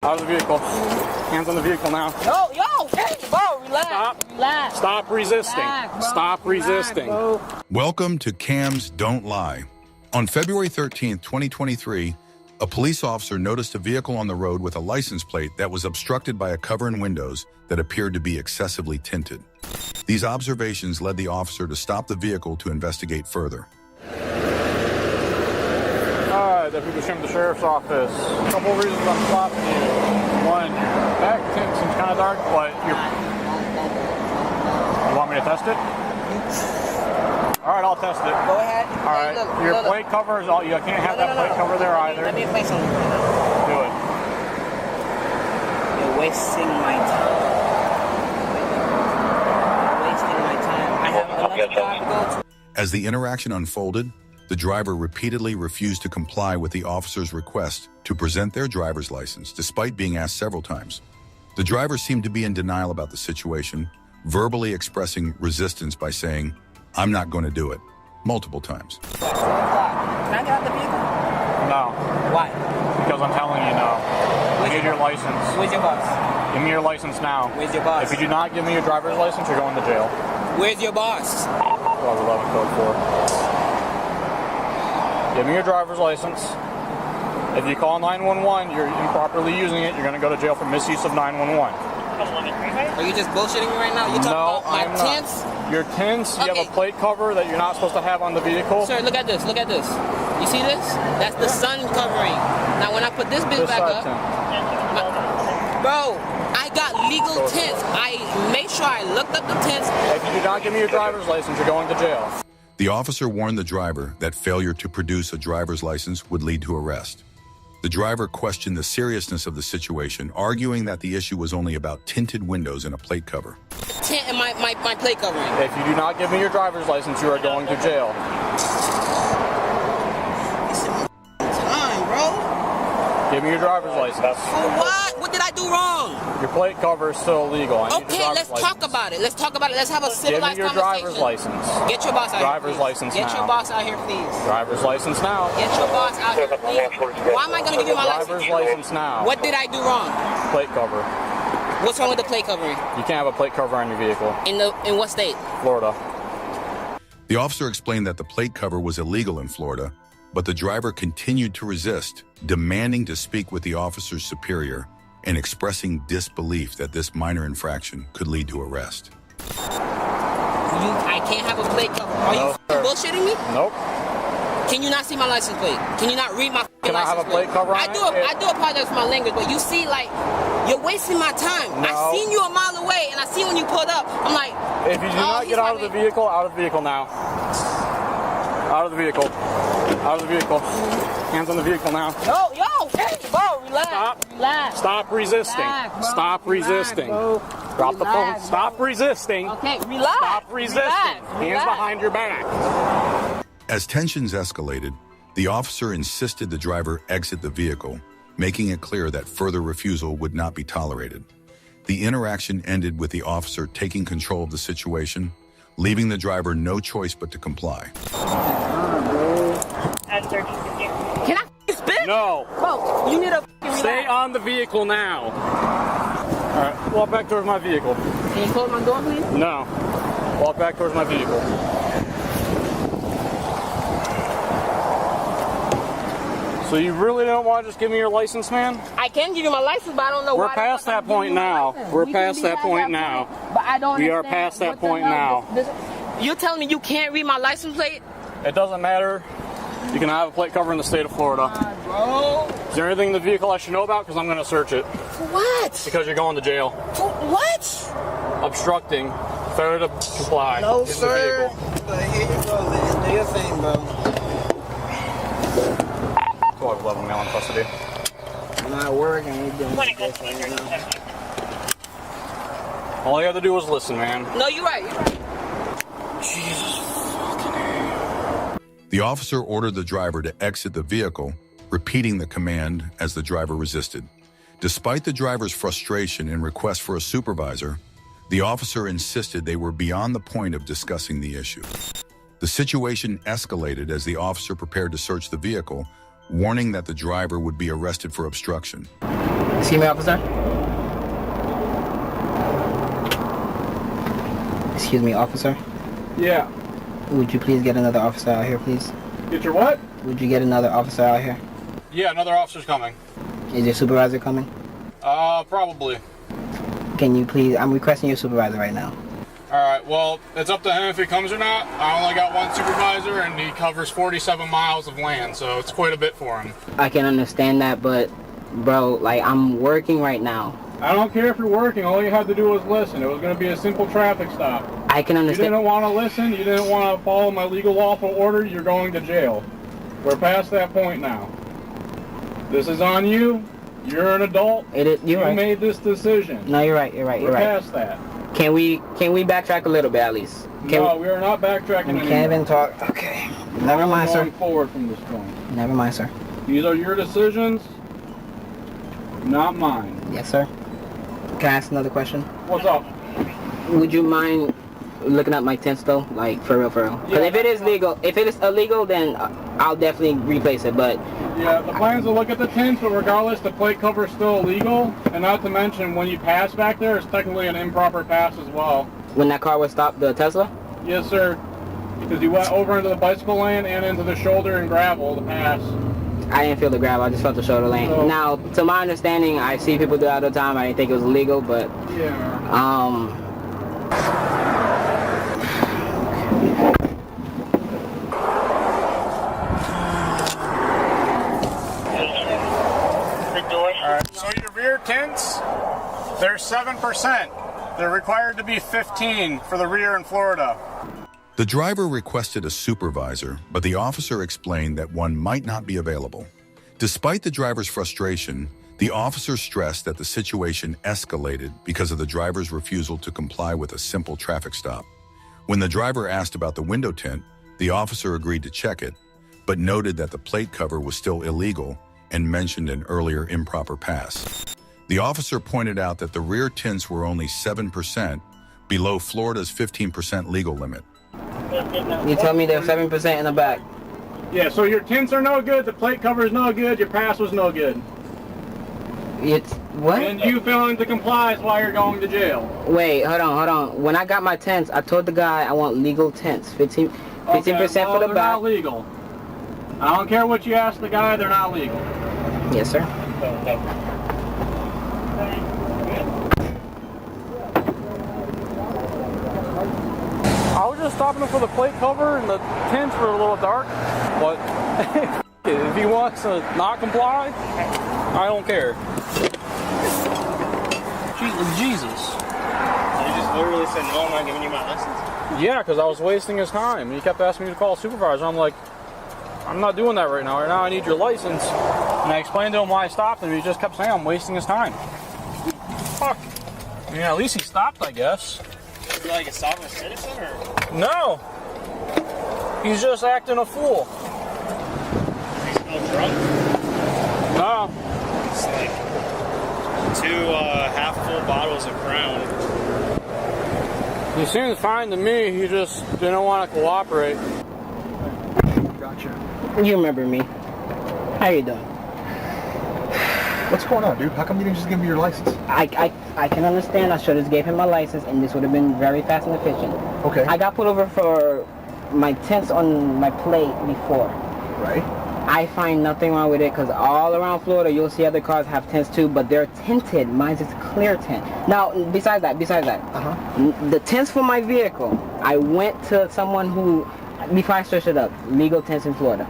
Out of the vehicle. Hands on the vehicle now. No, yo, hey, bro, relax. Stop. Relax. Stop resisting. Relax, Stop resisting. Bro. Welcome to Cams Don't Lie. On February 13th, 2023, a police officer noticed a vehicle on the road with a license plate that was obstructed by a cover and windows that appeared to be excessively tinted. These observations led the officer to stop the vehicle to investigate further. Alright, Deputy Shim, the Sheriff's Office. A couple of reasons I'm stopping you. One, your back tint seems kind of dark, but you want me to test it? Alright, I'll test it. Go ahead. Alright, Hey, your plate cover is all, you can't have that plate cover there either. Let me play something. Do it. You're wasting my time. Wasting my time. I have another job to go to. As the interaction unfolded, the driver repeatedly refused to comply with the officer's request to present their driver's license, despite being asked several times. The driver seemed to be in denial about the situation, verbally expressing resistance by saying, "I'm not going to do it," multiple times. Can I get out the vehicle? No. Why? Because I'm telling you no. I need your license. Where's your boss? Give me your license now. Where's your boss? If you do not give me your driver's license, you're going to jail. Where's your boss? Clause 11, Code 4. Give me your driver's license. If you call 911, you're improperly using it, you're going to go to jail for misuse of 911. Are you just bullshitting me right now? You talking No, about my I'm tints? not. Your tints, you Okay. have a plate cover that you're not supposed to have on the vehicle. Sir, look at this. Look at this. You see this? That's the sun covering. Now, when I put this bitch This back side up, tint. bro, I got legal tints. I made sure I looked up the tints. If you do not give me your driver's license, you're going to jail. The officer warned the driver that failure to produce a driver's license would lead to arrest. The driver questioned the seriousness of the situation, arguing that the issue was only about tinted windows and a plate cover. Tint in my plate covering. If you do not give me your driver's license, you are going to jail. Time, bro. Give me your driver's license. For what? What did I do wrong? Your plate cover is still illegal. I need your Okay, driver's let's license. talk about it. Let's talk about it. Let's have a Give me civilized your conversation. driver's license. Get your boss out Driver's here. license Get now. your boss out here, please. Driver's license now. Get your boss out here, please. Why am I going to give you my Driver's license? license now. What did I do wrong? Plate cover. What's wrong with the plate covering? You can't have a plate cover on your vehicle. In what state? Florida. The officer explained that the plate cover was illegal in Florida, but the driver continued to resist, demanding to speak with the officer's superior and expressing disbelief that this minor infraction could lead to arrest. I can't have a plate cover. Are you sir. bullshitting me? Nope. Can you not see my license plate? Can you not read my Can I license have a plate cover on I do apologize for my language, but you see, like, you're wasting my time. No. I seen you a mile away, and I see when you pulled up. I'm like, If you do not he's get out of the probably- vehicle, out of the vehicle now. Out of the vehicle. Out of the vehicle. Hands on the vehicle now. No, yo, hey, bro, relax. Stop. Relax. Stop resisting. Relax, bro. Stop resisting. Relax, bro. Drop the phone. Relax, Stop resisting. Okay, relax. Stop resisting. Relax. Hands Relax. behind your back. As tensions escalated, the officer insisted the driver exit the vehicle, making it clear that further refusal would not be tolerated. The interaction ended with the officer taking control of the situation, leaving the driver no choice but to comply. Can I spit? No. Bro, you need to Stay on the vehicle now. All right. Walk back towards my vehicle. Can you close my door, please? No. Walk back towards my vehicle. So you really don't want to just give me your license, man? I can give you my license, but I don't know We're why. past that point now. We're past that point now. But I don't We are understand past that what the point hell now. You're telling me you can't read my license plate? It doesn't matter. You can have a plate cover in the state of Florida. Bro. Is there anything in the vehicle I should know about? Because I'm going to search it. For what? Because you're going to jail. For what? Obstructing. Failure to comply. No, in the sir. vehicle. But here you go, man. Do your thing, bro. 12-11 male in custody. I'm not working. We're doing this right now. All you have to do is listen, man. No, you're right. You're right. The officer ordered the driver to exit the vehicle, repeating the command as the driver resisted. Despite the driver's frustration and request for a supervisor, the officer insisted they were beyond the point of discussing the issue. The situation escalated as the officer prepared to search the vehicle, warning that the driver would be arrested for obstruction. Excuse me, officer. Excuse me, officer. Yeah. Would you please get another officer out here, please? Get your what? Would you get another officer out here? Yeah, another officer's coming. Is your supervisor coming? Probably. Can you please, I'm requesting your supervisor right now. Alright, well, it's up to him if he comes or not. I only got one supervisor and he covers 47 miles of land, so it's quite a bit for him. I can understand that, but bro, like, I'm working right now. I don't care if you're working, all you had to do was listen. It was going to be a simple traffic stop. I can You understand. didn't want to listen, you didn't want to follow my legal lawful order, you're going to jail. We're past that point now. This is on you. You're an adult. You're you right. made this decision. No, you're right. You're right. You're We're right. past that. Can we backtrack a little bit at least? No, we are not backtracking We anymore. can't even talk. Okay. Never mind, sir. Going forward from this point. Never mind, sir. These are your decisions, not mine. Yes, sir. Can I ask another question? What's up? Would you mind looking at my tents though? Like, for real, for real. Because Yeah. if it is legal, if it is illegal, then I'll definitely replace it. But Yeah, the plan's to look at the tints, but regardless, the plate cover is still illegal. And not to mention, when you pass back there, it's technically an improper pass as well. when that car was stopped, the Tesla? Yes, sir. Because you went over into the bicycle lane and into the shoulder and gravel to pass. I didn't feel the grab, I just felt the shoulder lane. So- Now, to my understanding, I see people do that all the time. I didn't think it was illegal, but Yeah. Alright, so your rear tints, they're 7%. They're required to be 15 for the rear in Florida. The driver requested a supervisor, but the officer explained that one might not be available. Despite the driver's frustration, the officer stressed that the situation escalated because of the driver's refusal to comply with a simple traffic stop. When the driver asked about the window tint, the officer agreed to check it, but noted that the plate cover was still illegal and mentioned an earlier improper pass. The officer pointed out that the rear tints were only 7%, below Florida's 15% legal limit. you tell me there's 7% in the back. Yeah, so your tints are no good, the plate cover is no good, your pass was no good. It's, what? And you failing to comply is why you're going to jail. Wait, hold on. When I got my tents, I told the guy I want legal tents. 15% Okay, for well, the they're back. not legal. I don't care what you ask the guy, they're not legal. Yes, sir. I was just stopping him for the plate cover and the tints were a little dark, but if he wants to not comply, I don't care. Jesus. You just literally said, no, I'm not giving you my license. Yeah, because I was wasting his time. He kept asking me to call a supervisor. I'm like, I'm not doing that right now. Right now I need your license. And I explained to him why I stopped him. He just kept saying I'm wasting his time. Fuck. Yeah, at least he stopped, I guess. Is he like a sovereign citizen or No. He's just acting a fool. is he still drunk? No. It's like 2 half-full bottles of Crown. He seemed fine to me. He just didn't want to cooperate. Gotcha. You remember me. How you doing? What's going on, dude? How come you didn't just give me your license? I can understand. I should have gave him my license, and this would have been very fast and efficient. Okay. I got pulled over for my tints on my plate before. Right? I find nothing wrong with it because all around Florida you'll see other cars have tints too, but they're tinted. Mine's is clear tint. Now, besides that, the tints for my vehicle, I went to someone who, before I searched it up, legal tints in Florida,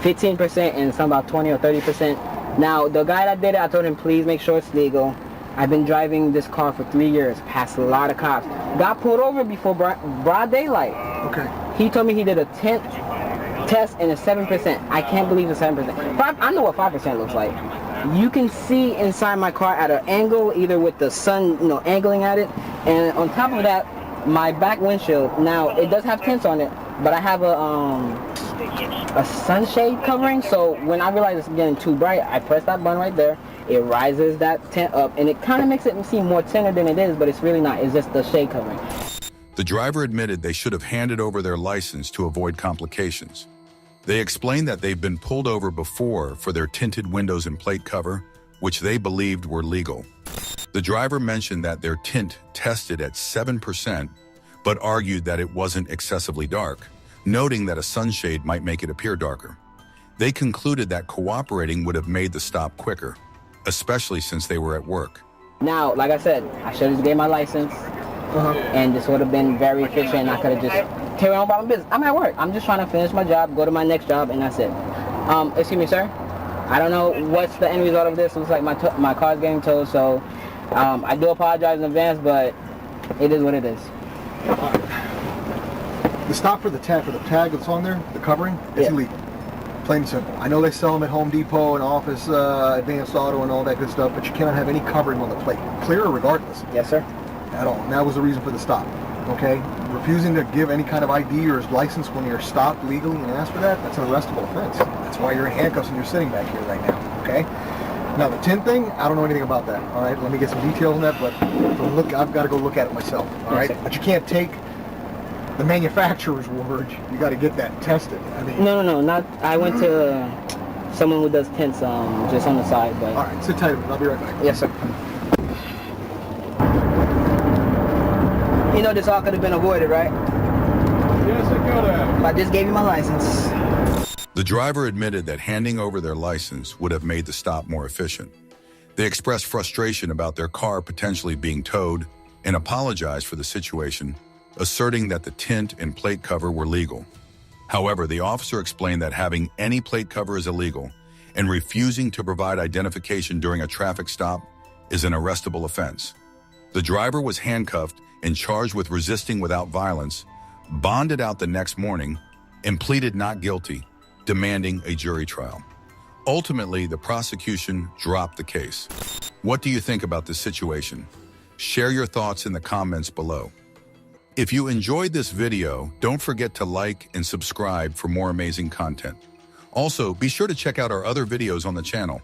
15% and some about 20 or 30%. Now, the guy that did it, I told him, please make sure it's legal. I've been driving this car for 3 years, passed a lot of cops. Got pulled over before broad daylight. Okay. He told me he did a tint test and it's 7%. I can't believe it's 7%. I know what 5% looks like. You can see inside my car at an angle, either with the sun, angling at it, and on top of that, my back windshield. Now it does have tints on it, but I have a sunshade covering. So when I realize it's getting too bright, I press that button right there. It rises that tint up, and it kind of makes it seem more tinted than it is, but it's really not. It's just the shade covering. The driver admitted they should have handed over their license to avoid complications. They explained that they've been pulled over before for their tinted windows and plate cover, which they believed were legal. The driver mentioned that their tint tested at 7%, but argued that it wasn't excessively dark, noting that a sunshade might make it appear darker. They concluded that cooperating would have made the stop quicker, especially since they were at work. Now, like I said, I should have just gave my license, and this would have been very efficient, and I could have just carried on about my business. I'm at work. I'm just trying to finish my job, go to my next job, and that's it. Excuse me, sir. I don't know what's the end result of this. It looks like my car's getting towed, so I do apologize in advance, but it is what it is. The stop for the tag that's on there, the covering, it's illegal. Plain and simple. I know they sell them at Home Depot and Office, Advanced Auto and all that good stuff, but you cannot have any covering on the plate. Clear or regardless? Yes, sir. At all. And that was the reason for the stop. Okay? Refusing to give any kind of ID or license when you're stopped legally and asked for that, that's an arrestable offense. That's why you're in handcuffs and you're sitting back here right now. Okay? Now the tint thing, I don't know anything about that. All right? Let me get some details on that, but look, I've got to go look at it myself. All right? But you can't take the manufacturer's word. You got to get that tested. I mean, No, not. I went to someone who does tints, just on the side, but. All right, sit tight. I'll be right back. Yes, sir. You know this all could have been avoided, right? Yes, it could have. I just gave you my license. The driver admitted that handing over their license would have made the stop more efficient. They expressed frustration about their car potentially being towed and apologized for the situation, asserting that the tint and plate cover were legal. However, the officer explained that having any plate cover is illegal, and refusing to provide identification during a traffic stop is an arrestable offense. The driver was handcuffed and charged with resisting without violence, bonded out the next morning, and pleaded not guilty, demanding a jury trial. Ultimately, the prosecution dropped the case. What do you think about this situation? Share your thoughts in the comments below. If you enjoyed this video, don't forget to like and subscribe for more amazing content. Also, be sure to check out our other videos on the channel.